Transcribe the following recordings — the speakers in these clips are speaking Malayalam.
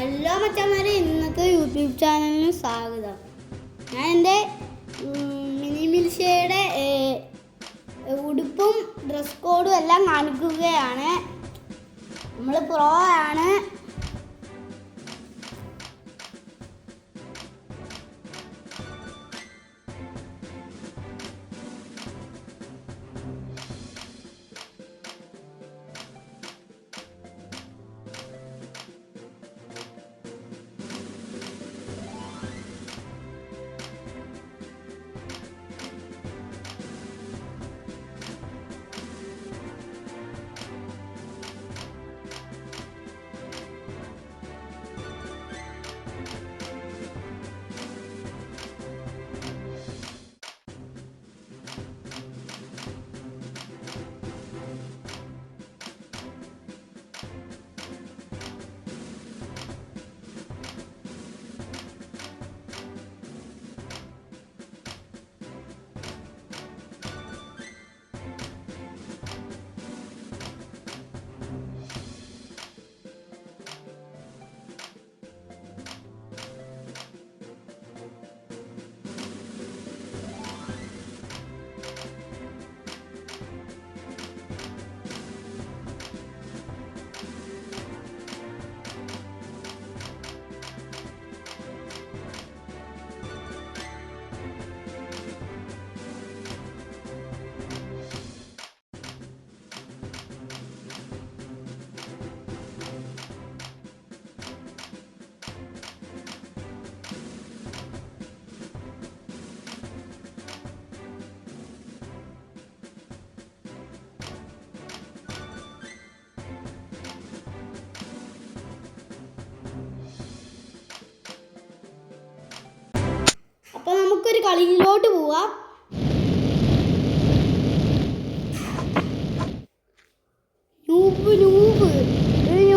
എല്ലാ മച്ചന്മാരെ ഇന്നത്തെ യൂട്യൂബ് ചാനലിന് സ്വാഗതം. ഞാൻ എൻ്റെ മിനി മിൽഷയുടെ ഉടുപ്പും ഡ്രസ് കോഡും എല്ലാം കാണിക്കുകയാണ്. നമ്മൾ പ്രോ ആണ്. അപ്പോൾ നമുക്കൊരു കളിയിലോട്ട് പോവാം.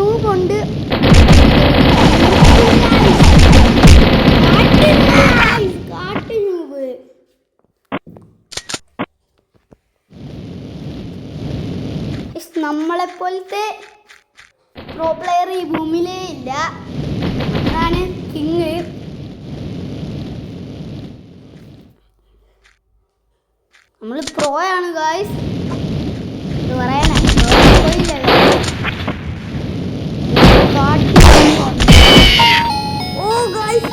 ൂബുണ്ട്. നമ്മളെപ്പോലത്തെ പ്രോ പ്ലെയർ ഈ ഭൂമിയിലേ ഇല്ല. അതാണ് കിങ്. നമ്മൾ പ്രോ ആണ് ഗായ്സ്. ഇത് പറയാനാ ഓ ഗായ്സ്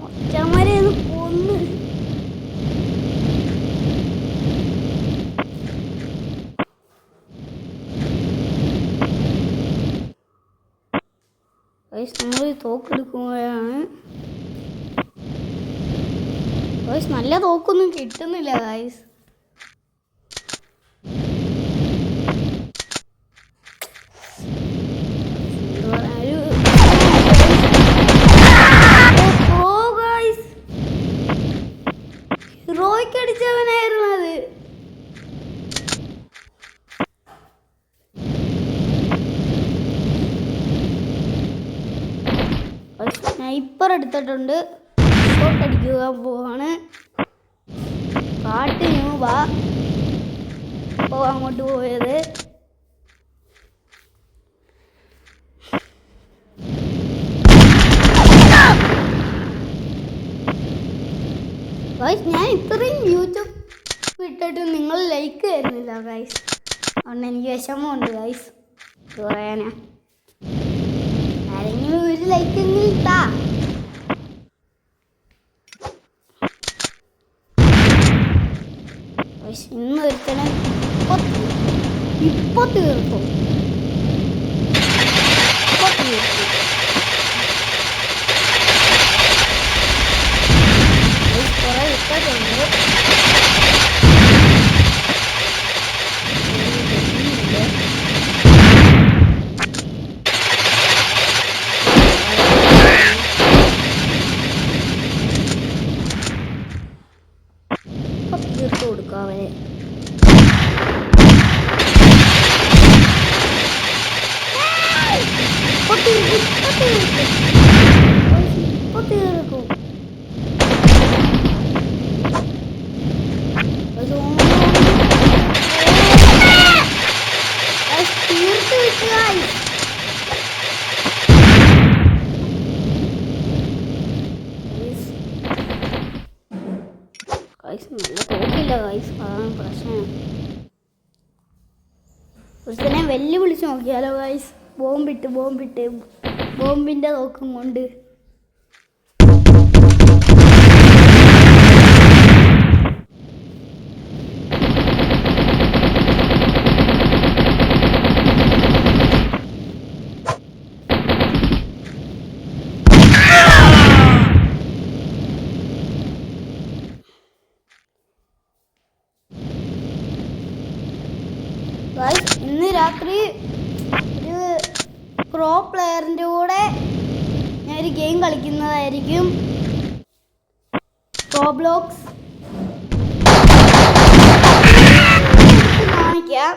ഒറ്റമാരെ കൊന്ന്. ഗായ്സ് നമ്മൾ തോക്കെടുക്കുകയാണ്. ഗായ്സ് നല്ല തോക്കൊന്നും കിട്ടുന്നില്ല ഗായ്സ്. ഹീറോയ്ക്ക് അടിച്ചവനായിരുന്നു അത്. സ്നൈപ്പർ എടുത്തിട്ടുണ്ട്. ഷോട്ട് അടിക്കുക പോവാണ്. കാട്ട് ന്യൂബാ ഇപ്പോൾ അങ്ങോട്ട് പോയത്. ഗൈസ് ഞാൻ ഇത്രയും യൂട്യൂബ് ഇട്ടിട്ട് നിങ്ങൾ ലൈക്ക് തരുന്നില്ല ഗൈസ്. അതുകൊണ്ട് എനിക്ക് വിഷമമുണ്ട് ഗൈസ്. പറയാനാ ആരെങ്കിലും ഒരു ലൈക്ക് എങ്കിലും ഇട്ടാ. ഇന്ന് ഒരുത്തനെ ഇപ്പൊ തീർക്കും. കുറെ ഇട്ടിട്ടുണ്ട്. തീർത്ത് കൊടുക്കാം അവനെ. തീർക്കും. തീർത്ത് വിട്ടുക. ഗൈസ് നല്ല തോക്കില്ല ഗൈസ്, അതാണ് പ്രശ്നം. ഒരുത്തനെ വെല്ലുവിളിച്ച് നോക്കിയാലോ ഗൈസ്, ബോംബിട്ട് ബോംബിൻ്റെ തോക്കും കൊണ്ട്. ഇന്ന് രാത്രി ഒരു പ്രോ പ്ലെയറിൻ്റെ കൂടെ ഞാനൊരു ഗെയിം കളിക്കുന്നതായിരിക്കും, റോബ്ലോക്സ്. കാണിക്കാം.